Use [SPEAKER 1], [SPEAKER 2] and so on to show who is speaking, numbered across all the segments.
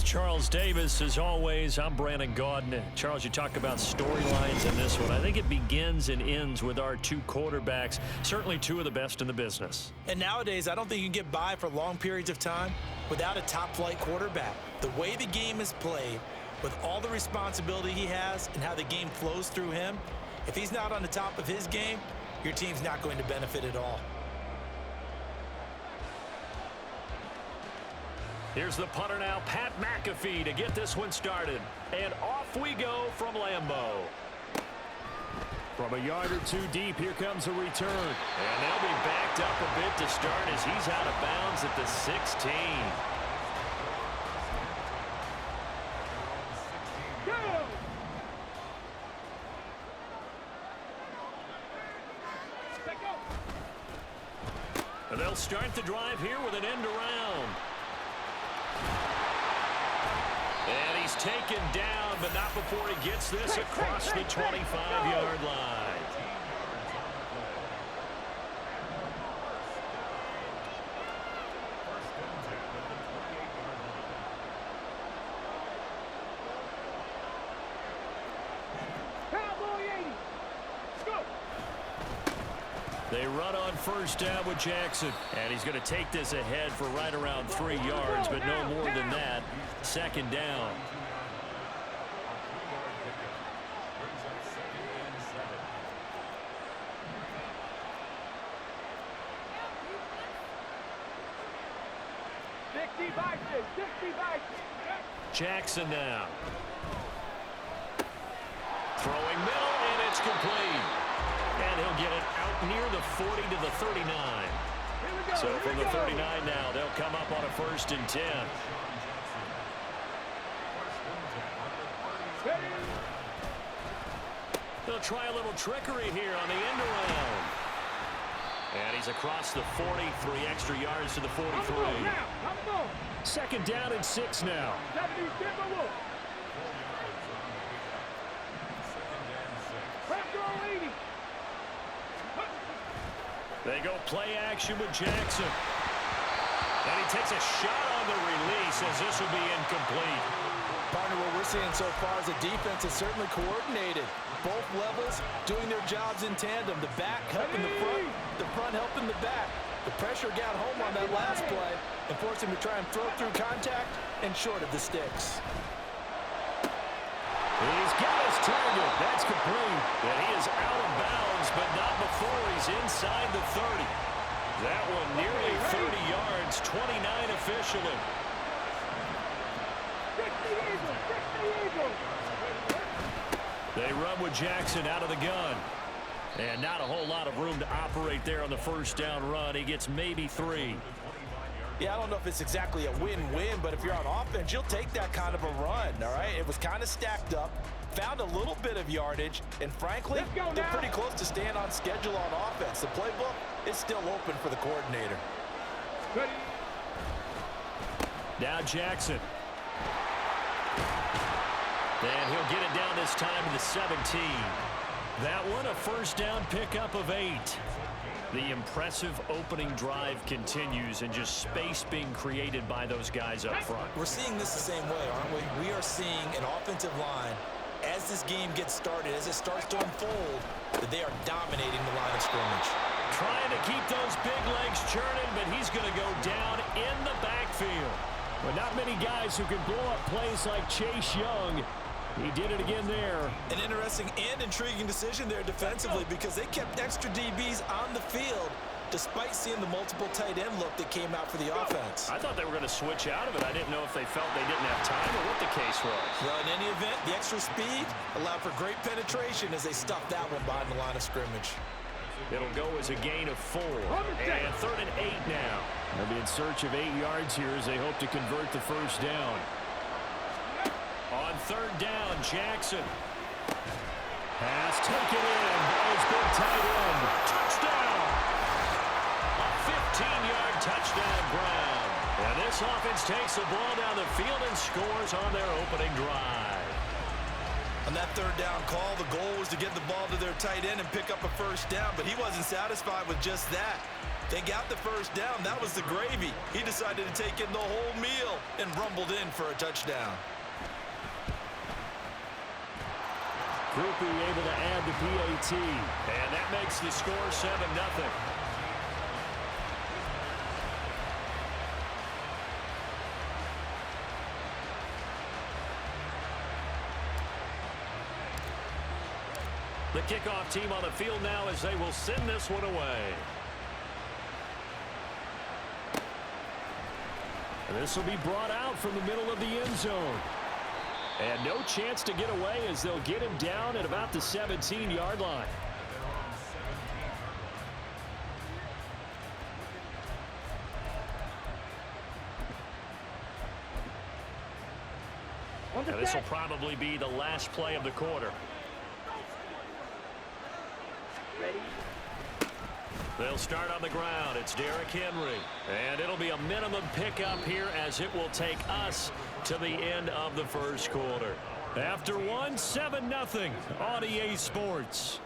[SPEAKER 1] Charles Davis, as always, I'm Brandon Gaudin. Charles, you talk about storylines in this one. I think it begins and ends with our two quarterbacks, certainly two of the best in the business.
[SPEAKER 2] And nowadays, I don't think you can get by for long periods of time without a top-flight quarterback. The way the game is played, with all the responsibility he has and how the game flows through him, if he's not on the top of his game, your team's not going to benefit at all.
[SPEAKER 1] Here's the punter now, Pat McAfee, to get this one started. And off we go from Lambeau. From a yard or two deep, here comes a return. And they'll be backed up a bit to start as he's out of bounds at the 16. And they'll start the drive here with an end around. And he's taken down, but not before he gets this across the 25-yard line. They run on first down with Jackson. And he's going to take this ahead for right around 3 yards, but no more than that. Second down. Jackson now. Throwing middle, and it's complete. And he'll get it out near the 40 to the 39. So from the 39 now, they'll come up on a 1st and 10. They'll try a little trickery here on the end around. And he's across the 40, 3 extra yards to the 43. Second down and 6 now. They go play action with Jackson. And he takes a shot on the release as this will be incomplete.
[SPEAKER 2] Partner, what we're seeing so far is the defense is certainly coordinated. Both levels doing their jobs in tandem. The back helping the front helping the back. The pressure got home on that last play and forced him to try and throw through contact and short of the sticks.
[SPEAKER 1] He's got his target. That's complete. And he is out of bounds, but not before he's inside the 30. That one nearly 30 yards, 29 officially. They run with Jackson out of the gun. And not a whole lot of room to operate there on the first down run. He gets maybe 3.
[SPEAKER 2] Yeah, I don't know if it's exactly a win-win, but if you're on offense, you'll take that kind of a run, all right? It was kind of stacked up, found a little bit of yardage, and frankly, they're pretty close to staying on schedule on offense. The playbook is still open for the coordinator.
[SPEAKER 1] Now Jackson. And he'll get it down this time to the 17. That one a first down pickup of 8. The impressive opening drive continues and just space being created by those guys up front.
[SPEAKER 2] We're seeing this the same way, aren't we? We are seeing an offensive line, as this game gets started, as it starts to unfold, that they are dominating the line of scrimmage.
[SPEAKER 1] Trying to keep those big legs churning, but he's going to go down in the backfield. But not many guys who can blow up plays like Chase Young. He did it again there.
[SPEAKER 2] An interesting and intriguing decision there defensively because they kept extra DBs on the field despite seeing the multiple tight end look that came out for the offense.
[SPEAKER 1] I thought they were going to switch out of it. I didn't know if they felt they didn't have time or what the case was.
[SPEAKER 2] Well, in any event, the extra speed allowed for great penetration as they stuffed that one behind the line of scrimmage.
[SPEAKER 1] It'll go as a gain of 4. And 3rd and 8 now. They'll be in search of 8 yards here as they hope to convert the first down. On 3rd down, Jackson. Pass taken in by his big tight end. Touchdown! A 15-yard touchdown ground. And this offense takes the ball down the field and scores on their opening drive.
[SPEAKER 2] On that 3rd down call, the goal was to get the ball to their tight end and pick up a first down, but he wasn't satisfied with just that. They got the first down. That was the gravy. He decided to take in the whole meal and rumbled in for a touchdown.
[SPEAKER 1] Groupie able to add the PAT. And that makes the score 7-0. The kickoff team on the field now as they will send this one away. And this will be brought out from the middle of the end zone. And no chance to get away as they'll get him down at about the 17-yard line. And this will probably be the last play of the quarter. They'll start on the ground. It's Derrick Henry. And it'll be a minimum pickup here as it will take us to the end of the first quarter. After one, 7-0 on EA Sports.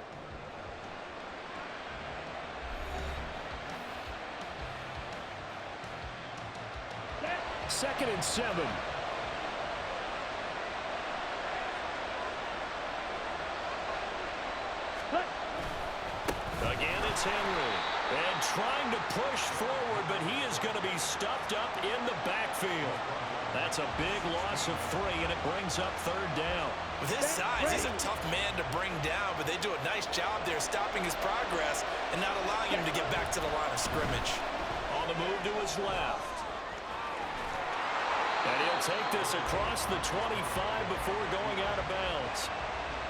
[SPEAKER 1] Second and 7. Again, it's Henry. And trying to push forward, but he is going to be stuffed up in the backfield. That's a big loss of 3, and it brings up third down.
[SPEAKER 2] With his size, he's a tough man to bring down, but they do a nice job there stopping his progress and not allowing him to get back to the line of scrimmage.
[SPEAKER 1] On the move to his left. And he'll take this across the 25 before going out of bounds.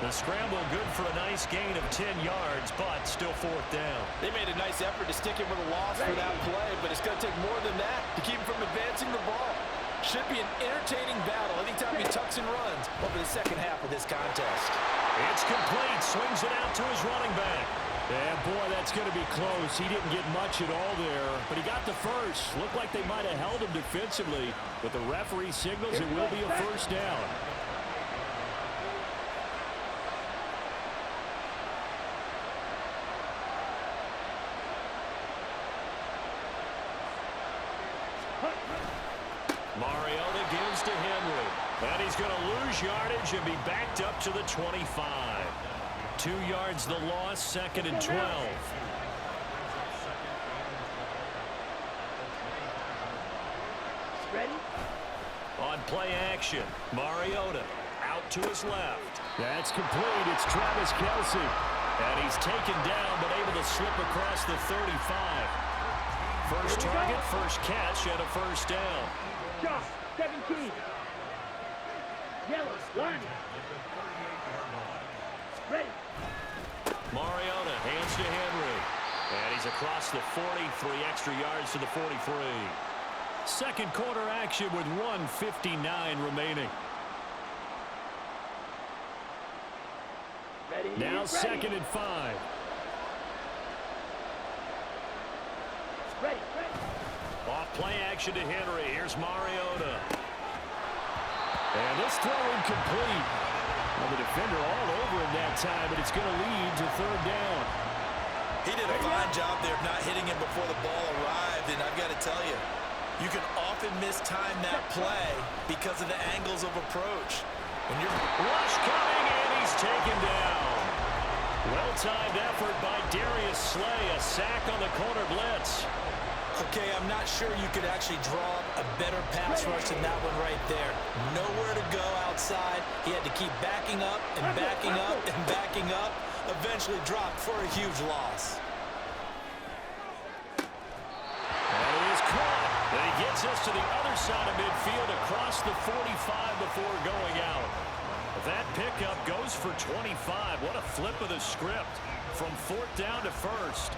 [SPEAKER 1] The scramble good for a nice gain of 10 yards, but still fourth down.
[SPEAKER 2] They made a nice effort to stick him with a loss for that play, but it's going to take more than that to keep him from advancing the ball. Should be an entertaining battle anytime he tucks and runs over the second half of this contest.
[SPEAKER 1] It's complete. Swings it out to his running back. And, boy, that's going to be close. He didn't get much at all there, but he got the first. Looked like they might have held him defensively. With the referee signals, it will be a first down. Mariota gives to Henry. And he's going to lose yardage and be backed up to the 25. 2 yards the loss, second and 12.
[SPEAKER 3] Ready?
[SPEAKER 1] On play action, Mariota out to his left. That's complete. It's Travis Kelce. And he's taken down but able to slip across the 35. First target, first catch, and a first down.
[SPEAKER 3] Josh, 17. Yellow, line. Ready.
[SPEAKER 1] Mariota hands to Henry. And he's across the 43 extra yards to the 43. Second quarter action with 1:59 remaining.
[SPEAKER 3] Ready.
[SPEAKER 1] Now
[SPEAKER 3] Ready.
[SPEAKER 1] second and 5.
[SPEAKER 3] Ready.
[SPEAKER 1] Off play action to Henry. Here's Mariota. And this throw incomplete. Well, the defender all over him that time, but it's going to lead to third down.
[SPEAKER 2] He did a fine job there of not hitting him before the ball arrived, and I've got to tell you, you can often mistime that play because of the angles of approach. When you're
[SPEAKER 1] Rush coming, and he's taken down. Well-timed effort by Darius Slay. A sack on the corner blitz.
[SPEAKER 2] Okay, I'm not sure you could actually draw up a better pass rush than that one right there. Nowhere to go outside. He had to keep backing up and backing up and backing up. Eventually dropped for a huge loss.
[SPEAKER 1] And he is caught. And he gets us to the other side of midfield across the 45 before going out. That pickup goes for 25. What a flip of the script from fourth down to first.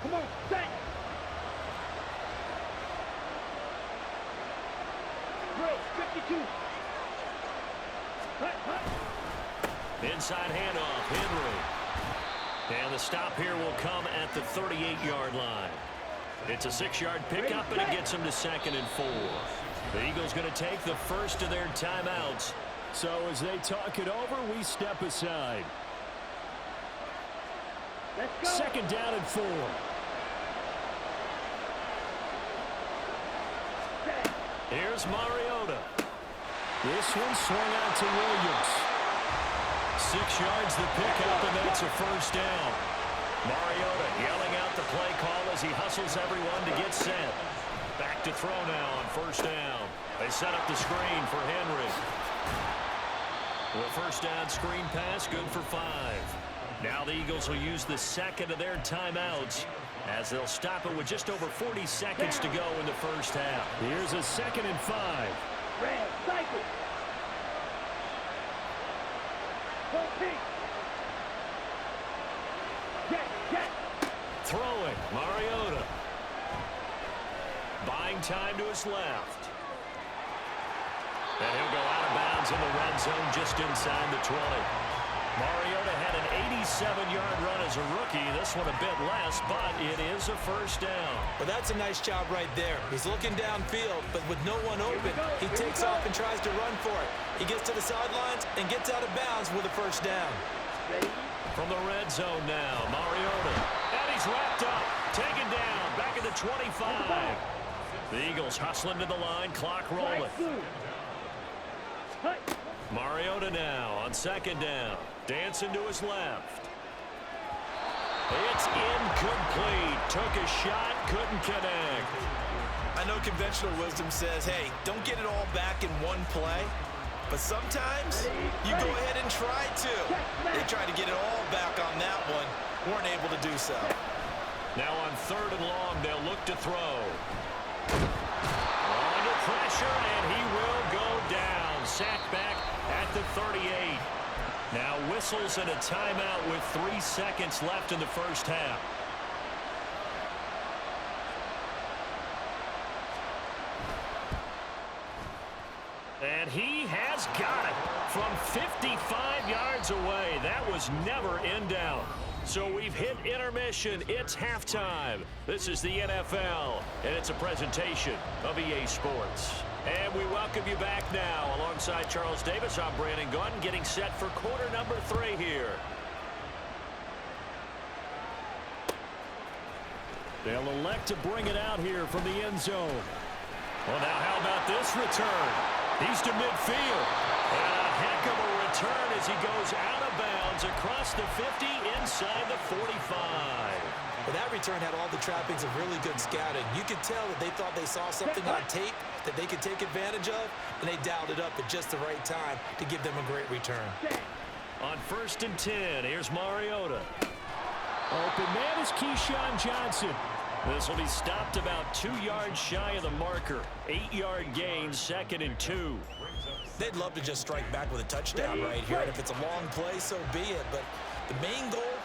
[SPEAKER 3] Come on, set. Bro, 52.
[SPEAKER 1] Inside handoff, Henry. And the stop here will come at the 38-yard line. It's a 6-yard pickup, and it gets him to second and 4. The Eagles going to take the first of their timeouts. So as they talk it over, we step aside.
[SPEAKER 3] Let's go.
[SPEAKER 1] Second down and 4. Here's Mariota. This one swung out to Williams. 6 yards the pickup, and that's a first down. Mariota yelling out the play call as he hustles everyone to get set. Back to throw now on first down. They set up the screen for Henry. The first down screen pass, good for 5. Now the Eagles will use the second of their timeouts as they'll stop it with just over 40 seconds to go in the first half. Here's a 2nd and 5.
[SPEAKER 3] Red, cycle. Go pink. Jet.
[SPEAKER 1] Throwing, Mariota. Buying time to his left. And he'll go out of bounds in the red zone just inside the 20. Mariota had an 87-yard run as a rookie. This one a bit less, but it is a first down.
[SPEAKER 2] Well, that's a nice job right there. He's looking downfield, but with no one open, he takes off and tries to run for it. He gets to the sidelines and gets out of bounds with a first down.
[SPEAKER 3] Ready?
[SPEAKER 1] From the red zone now, Mariota. And he's wrapped up, taken down, back at the 25. The Eagles hustling to the line, clock rolling. Mariota now on second down. Dancing to his left. It's incomplete. Took a shot, couldn't connect.
[SPEAKER 2] I know conventional wisdom says, hey, don't get it all back in one play. But sometimes you go ahead and try to. They tried to get it all back on that one. Weren't able to do so.
[SPEAKER 1] Now on 3rd and long, they'll look to throw. Under pressure, and he will go down. Sacked back at the 38. Now whistles and a timeout with 3 seconds left in the first half. And he has got it from 55 yards away. That was never in doubt. So we've hit intermission. It's halftime. This is the NFL, and it's a presentation of EA Sports. And we welcome you back now. Alongside Charles Davis, I'm Brandon Gunn, getting set for quarter number 3 here. They'll elect to bring it out here from the end zone. Well, now how about this return? He's to midfield. And a heck of a return as he goes out of bounds across the 50 inside the 45.
[SPEAKER 2] Well, that return had all the trappings of really good scouting. You could tell that they thought they saw something on tape that they could take advantage of, and they dialed it up at just the right time to give them a great return.
[SPEAKER 1] On 1st and 10, here's Mariota. Open man is Keyshawn Johnson. This will be stopped about 2 yards shy of the marker. 8-yard gain, 2nd and 2.
[SPEAKER 2] They'd love to just strike back with a touchdown right here, and if it's a long play, so be it. But the main goal,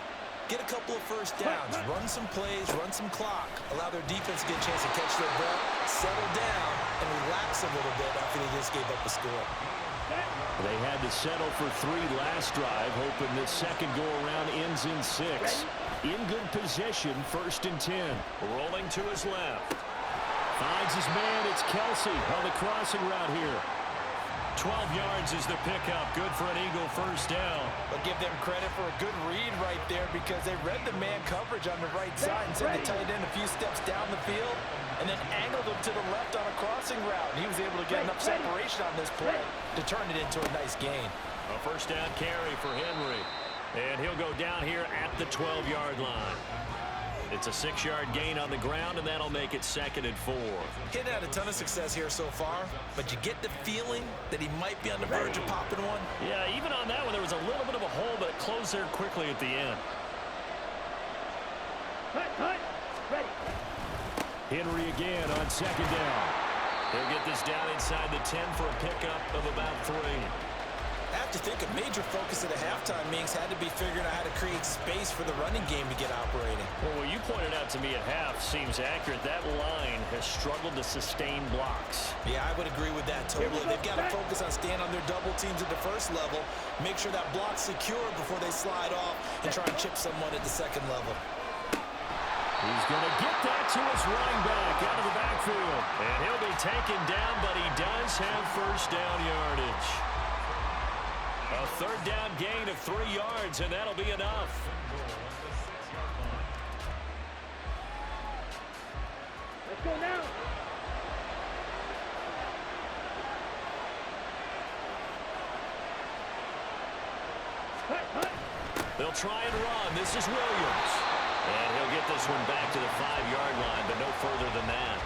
[SPEAKER 2] get a couple of first downs, run some plays, run some clock, allow their defense to get a chance to catch their breath, settle down, and relax a little bit after they just gave up a score.
[SPEAKER 1] They had to settle for 3 last drive, hoping this second go-around ends in 6. In good position, 1st and 10. Rolling to his left. Finds his man, it's Kelsey on the crossing route here. 12 yards is the pickup. Good for an Eagle first down.
[SPEAKER 2] But give them credit for a good read right there because they read the man coverage on the right side and sent the tight end a few steps down the field and then angled him to the left on a crossing route. And he was able to get enough separation on this play to turn it into a nice gain.
[SPEAKER 1] A first down carry for Henry. And he'll go down here at the 12-yard line. It's a 6-yard gain on the ground, and that'll make it 2nd and 4.
[SPEAKER 2] He hadn't had a ton of success here so far, but you get the feeling that he might be on the verge of popping one.
[SPEAKER 1] Yeah, even on that one, there was a little bit of a hole, but it closed there quickly at the end.
[SPEAKER 3] Cut. Ready.
[SPEAKER 1] Henry again on 2nd down. He'll get this down inside the 10 for a pickup of about 3.
[SPEAKER 2] I have to think a major focus at a halftime meetings had to be figuring out how to create space for the running game to get operating.
[SPEAKER 1] Well, what you pointed out to me at half seems accurate. That line has struggled to sustain blocks.
[SPEAKER 2] Yeah, I would agree with that totally. They've got to focus on staying on their double teams at the first level, make sure that block's secure before they slide off and try and chip someone at the second level.
[SPEAKER 1] He's going to get that to his running back out of the backfield. And he'll be taken down, but he does have first down yardage. A 3rd down gain of 3 yards, and that'll be enough. try and run. This is Williams. And he'll get this one back to the 5-yard line, but no further than that.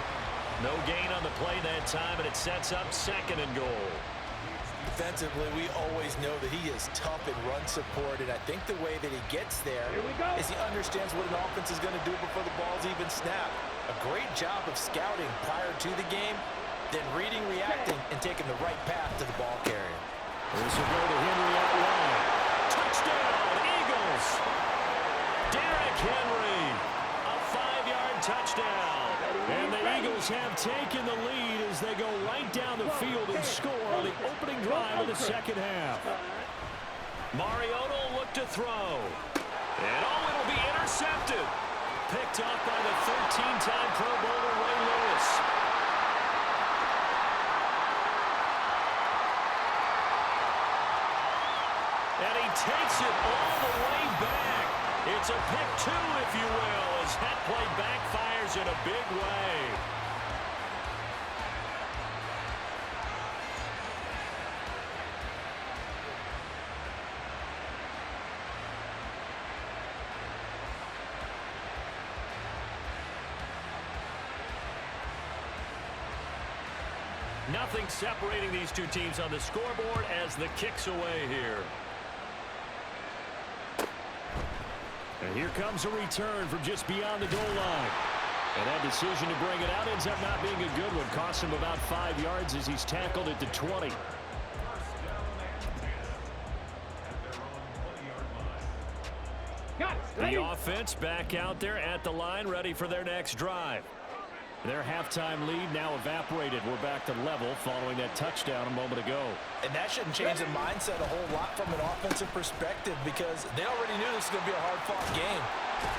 [SPEAKER 1] No gain on the play that time, and it sets up 2nd and goal.
[SPEAKER 2] Defensively, we always know that he is tough in run support, and I think the way that he gets there is he understands what an offense is going to do before the ball's even snapped. A great job of scouting prior to the game, then reading, reacting, and taking the right path to the ball carrier.
[SPEAKER 1] This will go to Henry out wide. Touchdown, Eagles! Derrick Henry, a 5-yard touchdown. And the Eagles have taken the lead as they go right down the field and score on the opening drive of the second half. Mariota will look to throw. And it'll be intercepted. Picked up by the 13-time Pro Bowler Ray Lewis. And he takes it all the way back. It's a pick 2, if you will, as that play backfires in a big way. Nothing separating these two teams on the scoreboard as the kick's away here. And here comes a return from just beyond the goal line. And that decision to bring it out ends up not being a good one. Costs him about 5 yards as he's tackled at the 20. The offense back out there at the line, ready for their next drive. Their halftime lead now evaporated. We're back to level following that touchdown a moment ago.
[SPEAKER 2] And that shouldn't change the mindset a whole lot from an offensive perspective because they already knew this was going to be a hard-fought game.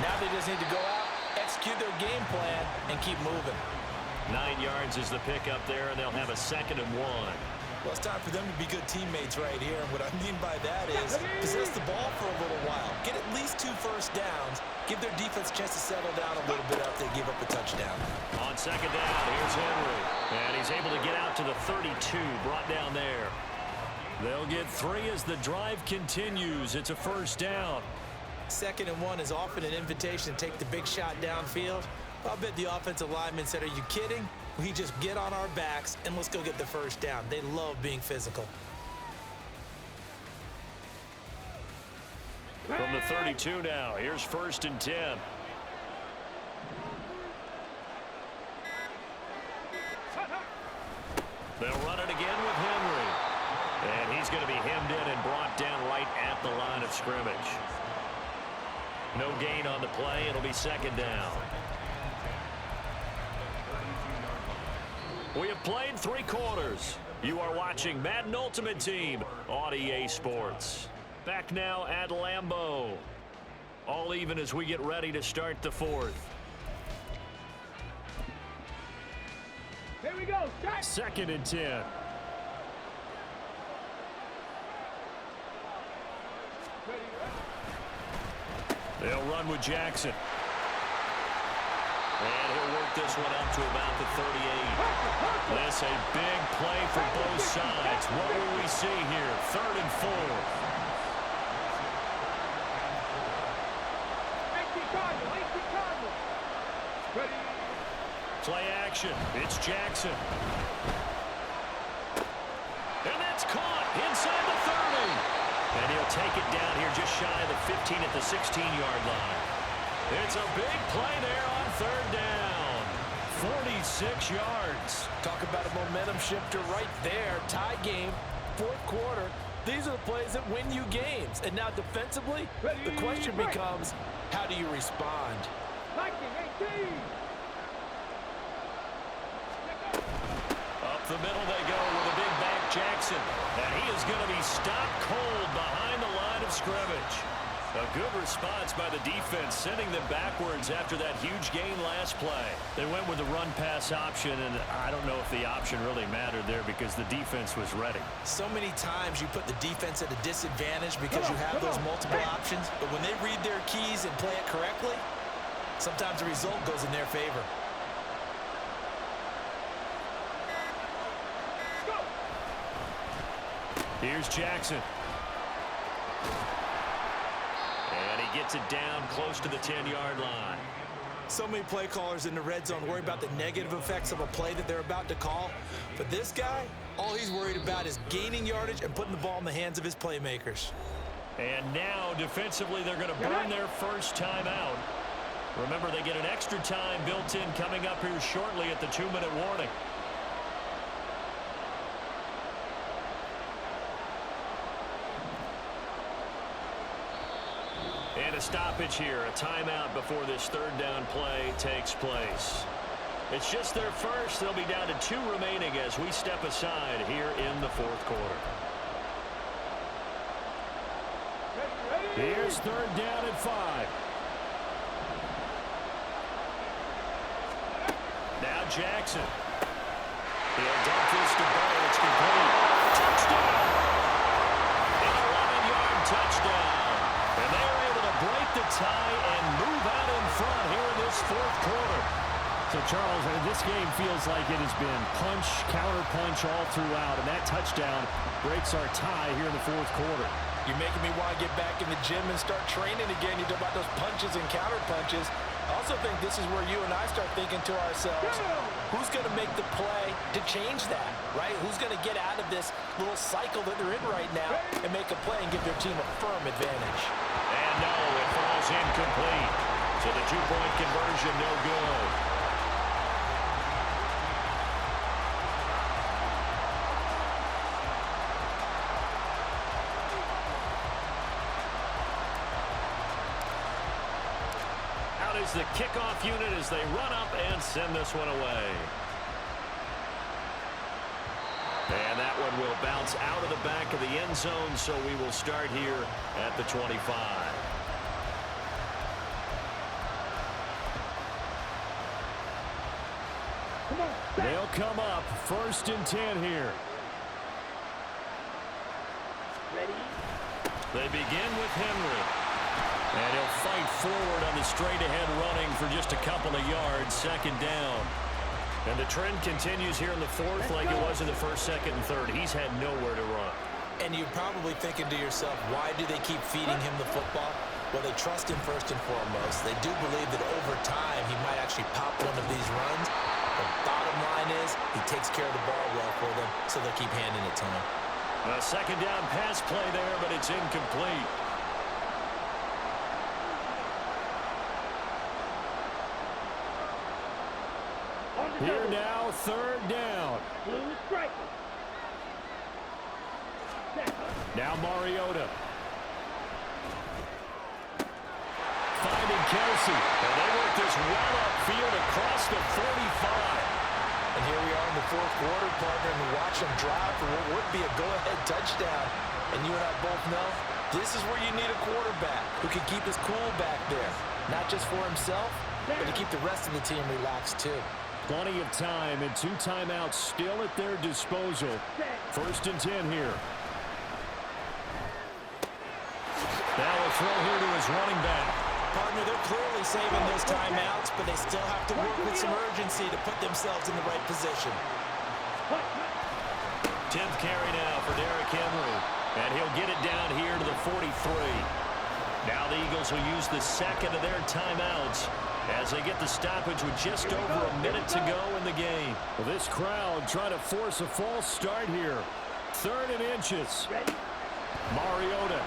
[SPEAKER 2] Now they just need to go out, execute their game plan, and keep moving.
[SPEAKER 1] 9 yards is the pickup there, and they'll have a 2nd and 1.
[SPEAKER 2] Well, it's time for them to be good teammates right here. And what I mean by that is possess the ball for a little while. Get at least 2 first downs. Give their defense a chance to settle down a little bit after they give up a touchdown.
[SPEAKER 1] On 2nd down, here's Henry. And he's able to get out to the 32, brought down there. They'll get 3 as the drive continues. It's a 1st down.
[SPEAKER 2] 2nd and 1 is often an invitation to take the big shot downfield. I'll bet the offensive lineman said, are you kidding? We just get on our backs and let's go get the 1st down. They love being physical.
[SPEAKER 1] From the 32 now, here's 1st and 10. They'll run it again with Henry. And he's going to be hemmed in and brought down right at the line of scrimmage. No gain on the play. It'll be 2nd down. We have played 3 quarters. You are watching Madden Ultimate Team on EA Sports. Back now at Lambeau. All even as we get ready to start the 4th.
[SPEAKER 3] Here we go. Start.
[SPEAKER 1] 2nd and 10. They'll run with Jackson. And he'll work this one up to about the 38. This a big play for both sides. What will we see here? 3rd and 4. Play action. It's Jackson. And that's caught inside the 30. And he'll take it down here just shy of the 15 at the 16-yard line. It's a big play there on 3rd down. 46 yards.
[SPEAKER 2] Talk about a momentum shifter right there. Tie game, 4th quarter. These are the plays that win you games. And now defensively, the question becomes, how do you respond?
[SPEAKER 1] Up the middle they go with a big back Jackson. And he is going to be stopped cold behind the line of scrimmage. A good response by the defense, sending them backwards after that huge gain last play. They went with the run-pass option, and I don't know if the option really mattered there because the defense was ready.
[SPEAKER 2] So many times you put the defense at a disadvantage because you have those multiple options, but when they read their keys and play it correctly, sometimes the result goes in their favor.
[SPEAKER 1] Here's Jackson. he gets it down close to the 10-yard line.
[SPEAKER 2] So many play callers in the red zone worry about the negative effects of a play that they're about to call. But this guy, all he's worried about is gaining yardage and putting the ball in the hands of his playmakers.
[SPEAKER 1] And now, defensively, they're going to burn their first time out. Remember, they get an extra time built in coming up here shortly at the 2-minute warning. And a stoppage here, a timeout before this third down play takes place. It's just their first. They'll be down to 2 remaining as we step aside here in the fourth quarter. Here's third down at 5. Now Jackson. He'll dump this to Bo. It's complete. Touchdown! An 11-yard touchdown. And they are able to break the tie and move out in front here in this fourth quarter.
[SPEAKER 4] So, Charles, this game feels like it has been punch, counter-punch all throughout, and that touchdown breaks our tie here in the fourth quarter.
[SPEAKER 2] You're making me want to get back in the gym and start training again. You talk about those punches and counter-punches. I also think this is where you and I start thinking to ourselves, who's going to make the play to change that, right? Who's going to get out of this little cycle that they're in right now and make a play and give their team a firm advantage?
[SPEAKER 1] And no, it falls incomplete. So the 2-point conversion, no good. Is the kickoff unit as they run up and send this one away. And that one will bounce out of the back of the end zone, so we will start here at the 25.
[SPEAKER 4] They'll come up 1st and 10 here.
[SPEAKER 3] Ready?
[SPEAKER 1] They begin with Henry. And he'll fight forward on the straight-ahead running for just a couple of yards, 2nd down. And the trend continues here in the fourth like it was in the first, second, and third. He's had nowhere to run.
[SPEAKER 2] And you're probably thinking to yourself, why do they keep feeding him the football? Well, they trust him first and foremost. They do believe that over time he might actually pop one of these runs. The bottom line is he takes care of the ball well for them, so they'll keep handing it to him.
[SPEAKER 1] A 2nd down pass play there, but it's incomplete.
[SPEAKER 4] Here now, 3rd down.
[SPEAKER 3] Blue strike.
[SPEAKER 4] Now Mariota.
[SPEAKER 1] Finding Kelsey. And they work this well upfield across the 45.
[SPEAKER 2] And here we are in the fourth quarter, partner, and watch them drive for what would be a go-ahead touchdown. And you and I both know this is where you need a quarterback who can keep his cool back there. Not just for himself, but to keep the rest of the team relaxed too.
[SPEAKER 4] Plenty of time and 2 timeouts still at their disposal. 1st and 10 here.
[SPEAKER 1] Now a throw here to his running back.
[SPEAKER 2] Partner, they're clearly saving those timeouts, but they still have to work with some urgency to put themselves in the right position.
[SPEAKER 1] 10th carry now for Derrick Henry. And he'll get it down here to the 43. Now the Eagles will use the 2nd of their timeouts as they get the stoppage with just over a minute to go in the game.
[SPEAKER 4] Well, this crowd trying to force a false start here. 3rd and inches. Mariota.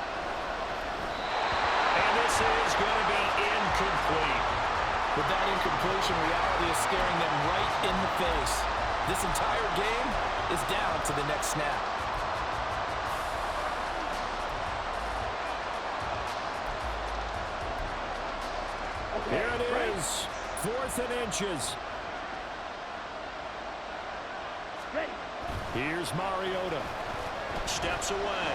[SPEAKER 1] And this is going to be incomplete.
[SPEAKER 2] With that incompletion, reality is staring them right in the face. This entire game is down to the next snap.
[SPEAKER 4] Here it is. 4th and inches. Here's Mariota.
[SPEAKER 1] Steps away.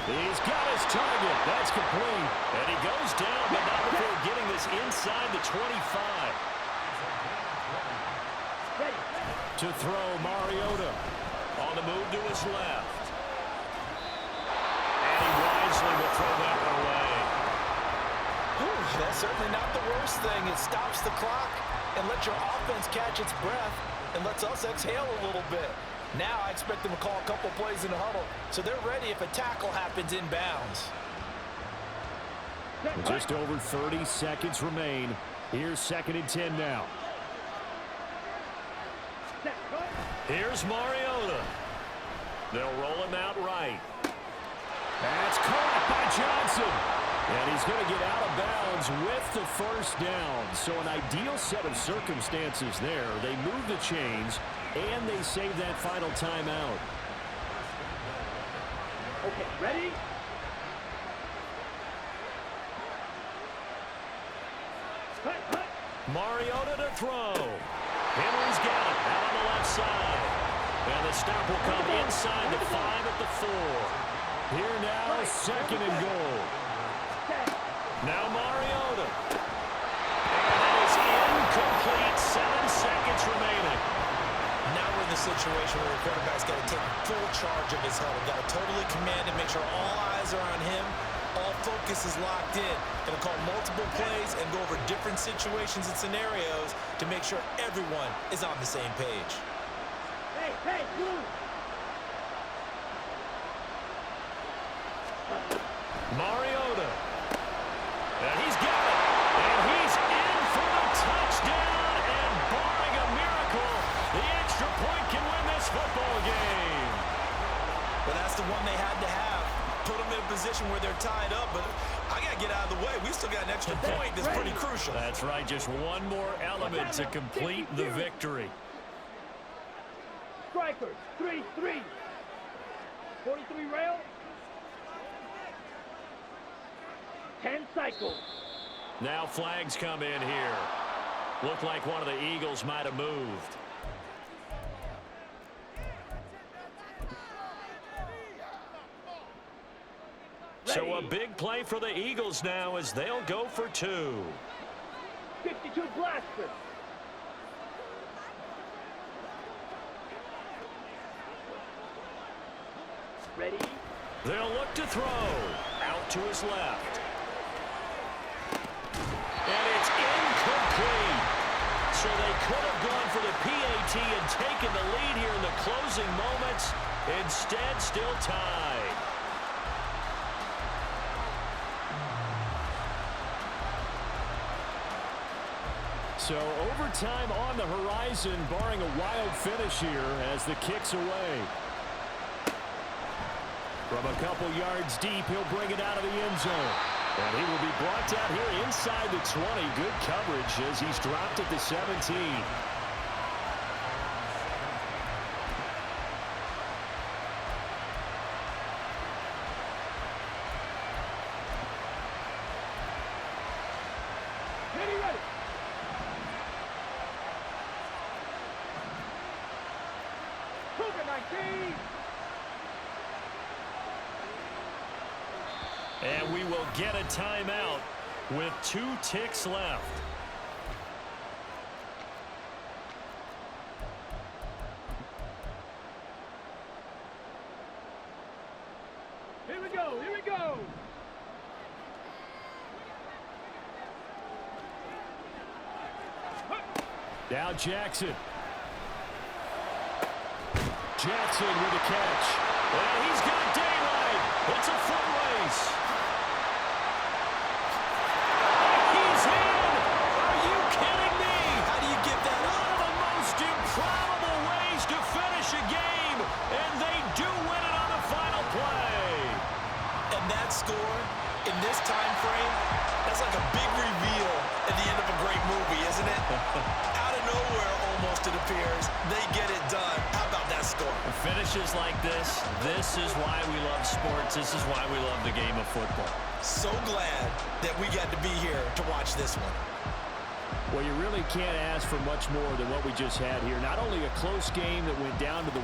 [SPEAKER 4] He's got his target. That's complete.
[SPEAKER 1] And he goes down, but not before getting this inside the 25.
[SPEAKER 4] To throw, Mariota.
[SPEAKER 1] On the move to his left. And he wisely will throw that one away.
[SPEAKER 2] That's certainly not the worst thing. It stops the clock and lets your offense catch its breath and lets us exhale a little bit. Now I expect them to call a couple plays in the huddle, so they're ready if a tackle happens inbounds.
[SPEAKER 4] Just over 30 seconds remain. Here's 2nd and 10 now.
[SPEAKER 1] Here's Mariota. They'll roll him out right. That's caught by Johnson. And he's going to get out of bounds with the first down. So an ideal set of circumstances there. They move the chains, and they save that final timeout.
[SPEAKER 3] Okay, ready?
[SPEAKER 1] Mariota to throw. Henry's got it out on the left side. And the stop will come inside the 5 at the 4.
[SPEAKER 4] Here now, 2nd and goal.
[SPEAKER 1] Now Mariota. And it is incomplete. 7 seconds remaining.
[SPEAKER 2] Now we're in the situation where the quarterback's got to take full charge of his huddle. Got to totally command it, make sure all eyes are on him. All focus is locked in. Going to call multiple plays and go over different situations and scenarios to make sure everyone is on the same page.
[SPEAKER 3] Hey, move!
[SPEAKER 1] Mariota. And he's got it. And he's in for the touchdown. And barring a miracle, the extra point can win this football game.
[SPEAKER 2] But that's the one they had to have. Put them in a position where they're tied up, but I got to get out of the way. We still got an extra point that's pretty crucial.
[SPEAKER 1] That's right, just one more element to complete the victory.
[SPEAKER 3] Strikers, 3-3. 43 rail. 10 cycles.
[SPEAKER 1] Now flags come in here. Looked like one of the Eagles might have moved. So a big play for the Eagles now as they'll go for 2.
[SPEAKER 3] 52 blasters. Ready?
[SPEAKER 1] They'll look to throw. Out to his left. And it's incomplete. So they could have gone for the PAT and taken the lead here in the closing moments. Instead, still tied.
[SPEAKER 4] So overtime on the horizon, barring a wild finish here as the kick's away. From a couple yards deep, he'll bring it out of the end zone. And he will be brought down here inside the 20. Good coverage as he's dropped at the 17.
[SPEAKER 3] Ready. COVID-19.
[SPEAKER 1] And we will get a timeout with 2 ticks left.
[SPEAKER 3] Here we go.
[SPEAKER 4] Now Jackson. Jackson with a catch.
[SPEAKER 1] And he's got daylight. It's a foot race. He's in. Are you kidding me?
[SPEAKER 2] How do you give that
[SPEAKER 1] One
[SPEAKER 2] up?
[SPEAKER 1] of the most improbable ways to finish a game. And they do win it on the final play.
[SPEAKER 2] And that score, in this time frame, that's like a big reveal at the end of a great movie, isn't it? Out of nowhere, almost, it appears. They get it done. How about that score?
[SPEAKER 1] Finishes like this is why we love sports. This is why we love the game of football.
[SPEAKER 2] So glad that we got to be here to watch this one.
[SPEAKER 4] Well, you really can't ask for much more than what we just had here. Not only a close game that went down to the